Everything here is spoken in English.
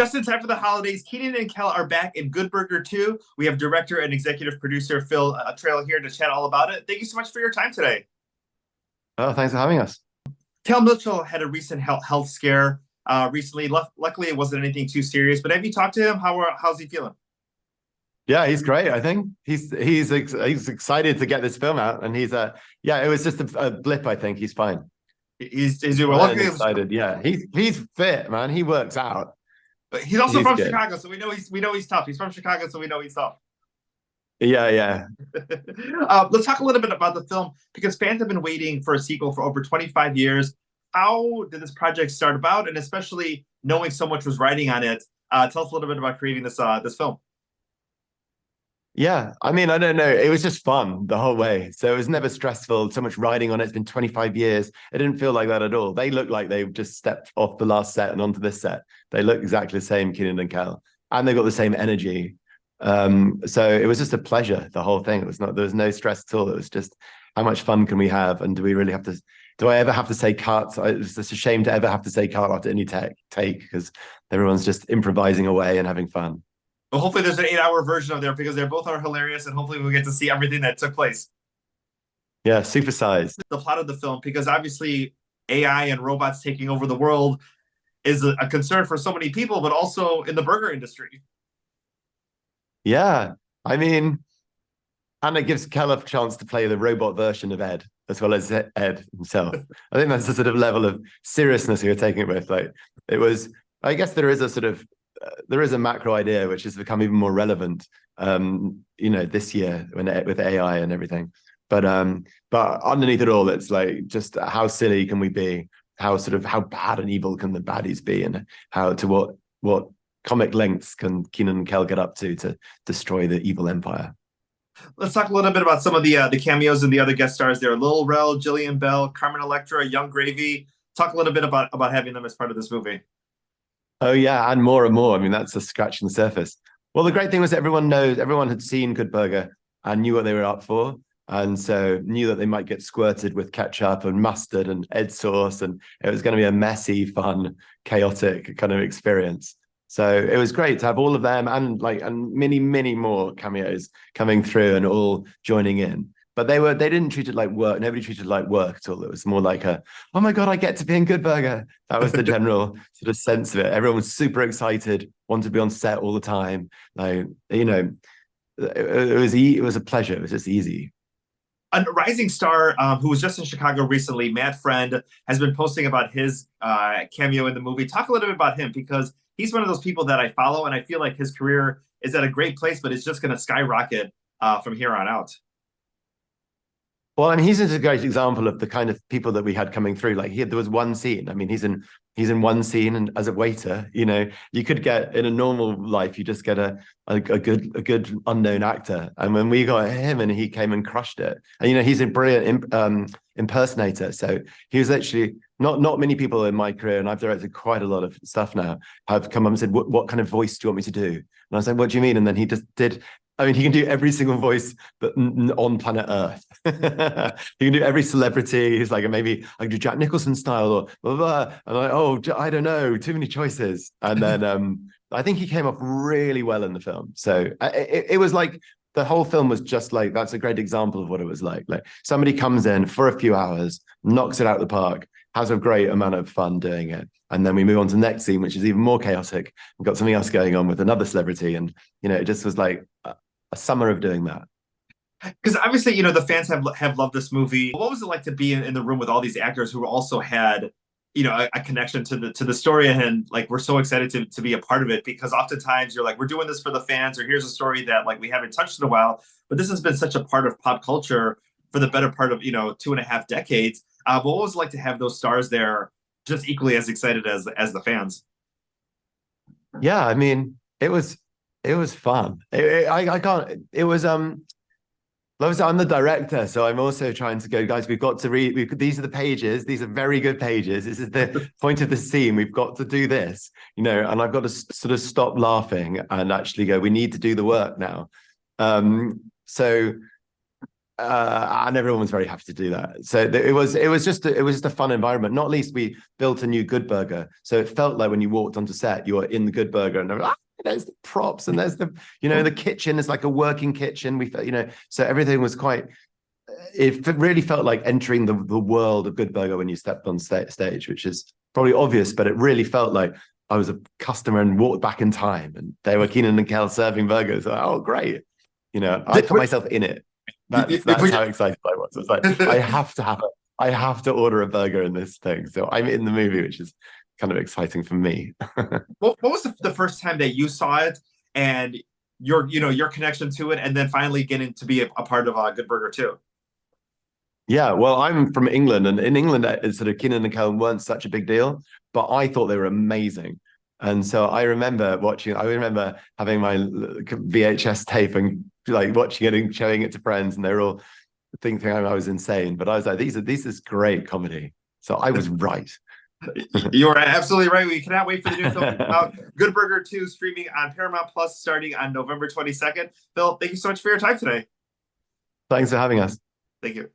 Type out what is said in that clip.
Just in time for the holidays, Kenan and Kel are back in Good Burger 2. We have director and executive producer Phil Traill here to chat all about it. Thank you so much for your time today. Oh, thanks for having us. Kel Mitchell had a recent health scare recently. Luckily, it wasn't anything too serious. But have you talked to him? How's he feeling? Yeah, he's great. I think he's excited to get this film out, and it was just a blip. I think he's fine. He's excited. Yeah, he's fit, man. He works out. But he's also from Chicago, so we know he's tough. He's from Chicago, so we know he's tough. Yeah. Let's talk a little bit about the film because fans have been waiting for a sequel for over 25 years. How did this project start about, and especially knowing so much was riding on it? Tell us a little bit about creating this film. Yeah, I mean, I don't know. It was just fun the whole way. So it was never stressful. So much riding on it. It's been 25 years. It didn't feel like that at all. They look like they've just stepped off the last set and onto this set. They look exactly the same, Kenan and Kel. And they've got the same energy. So it was just a pleasure, the whole thing. There was no stress at all. It was just, how much fun can we have? And do I ever have to say cut? It's just a shame to ever have to say cut after any take because everyone's just improvising away and having fun. Well, hopefully there's an 8-hour version of there because they both are hilarious, and hopefully we'll get to see everything that took place. Yeah, supersized. The plot of the film, because obviously AI and robots taking over the world is a concern for so many people, but also in the burger industry. Yeah, I mean, and it gives Kel a chance to play the robot version of Ed as well as Ed himself. I think that's the sort of level of seriousness we were taking it with. Like, it was, I guess there is a macro idea which has become even more relevant, this year with AI and everything. But underneath it all, it's like just how silly can we be? How bad and evil can the baddies be, and what comic lengths can Kenan and Kel get up to destroy the evil empire? Let's talk a little bit about some of the cameos and the other guest stars there. Lil Rel, Jillian Bell, Carmen Electra, Young Gravy. Talk a little bit about having them as part of this movie. Oh yeah, and more and more. I mean, that's a scratch on the surface. Well, the great thing was everyone had seen Good Burger and knew what they were up for, and so knew that they might get squirted with ketchup and mustard and Ed sauce, and it was going to be a messy, fun, chaotic kind of experience. So it was great to have all of them and many, many more cameos coming through and all joining in. But they didn't treat it like work. Nobody treated it like work at all. It was more like oh my God, I get to be in Good Burger. That was the general sort of sense of it. Everyone was super excited, wanted to be on set all the time. It was a pleasure. It was just easy. A rising star who was just in Chicago recently, Matt Friend, has been posting about his cameo in the movie. Talk a little bit about him because he's one of those people that I follow, and I feel like his career is at a great place, but it's just going to skyrocket from here on out. Well, I mean, he's a great example of the kind of people that we had coming through. Like there was one scene. I mean, he's in one scene, and as a waiter, you could get in a normal life, you just get a good unknown actor. And when we got him, and he came and crushed it. And he's a brilliant impersonator. So he was actually not many people in my career, and I've directed quite a lot of stuff now, have come up and said, "What kind of voice do you want me to do?" And I said, "What do you mean?" And then he just did. I mean, he can do every single voice but on planet Earth. He can do every celebrity. He's like, maybe I can do Jack Nicholson style or blah, blah. And I'm like, I don't know, too many choices. And then I think he came off really well in the film. So it was like the whole film was just like, that's a great example of what it was like. Like somebody comes in for a few hours, knocks it out of the park, has a great amount of fun doing it. And then we move on to the next scene, which is even more chaotic. We've got something else going on with another celebrity. And, it just was like a summer of doing that. Because obviously, the fans have loved this movie. What was it like to be in the room with all these actors who also had, a connection to the story, and like we're so excited to be a part of it? Because oftentimes you're like, we're doing this for the fans, or here's a story that like we haven't touched in a while. But this has been such a part of pop culture for the better part of 2.5 decades. But what was it like to have those stars there, just equally as excited as the fans? Yeah, I mean, it was fun. I'm the director, so I'm also trying to go, guys, we've got to read. These are the pages. These are very good pages. This is the point of the scene. We've got to do this, and I've got to sort of stop laughing and actually go, we need to do the work now. So And everyone was very happy to do that. So it was just a fun environment. Not least we built a new Good Burger, so it felt like when you walked onto set, you were in the Good Burger, and there's the props, and there's the the kitchen is like a working kitchen. We felt so everything was quite. It really felt like entering the world of Good Burger when you stepped on stage, which is probably obvious, but it really felt like I was a customer and walked back in time, and they were Kenan and Kel serving burgers. Like, oh, great! I put myself in it. That's how excited I was. It's like I have to order a burger in this thing. So I'm in the movie, which is kind of exciting for me. What was the first time that you saw it and your connection to it, and then finally getting to be a part of Good Burger too? Yeah, well, I'm from England, and in England, sort of Kenan and Kel weren't such a big deal, but I thought they were amazing. And so I remember having my VHS tape and like watching it and showing it to friends, and they were all thinking I was insane. But I was like, this is great comedy. So I was right. You are absolutely right. We cannot wait for the new film, Good Burger 2, streaming on Paramount Plus starting on November 22nd. Phil, thank you so much for your time today. Thanks for having us. Thank you.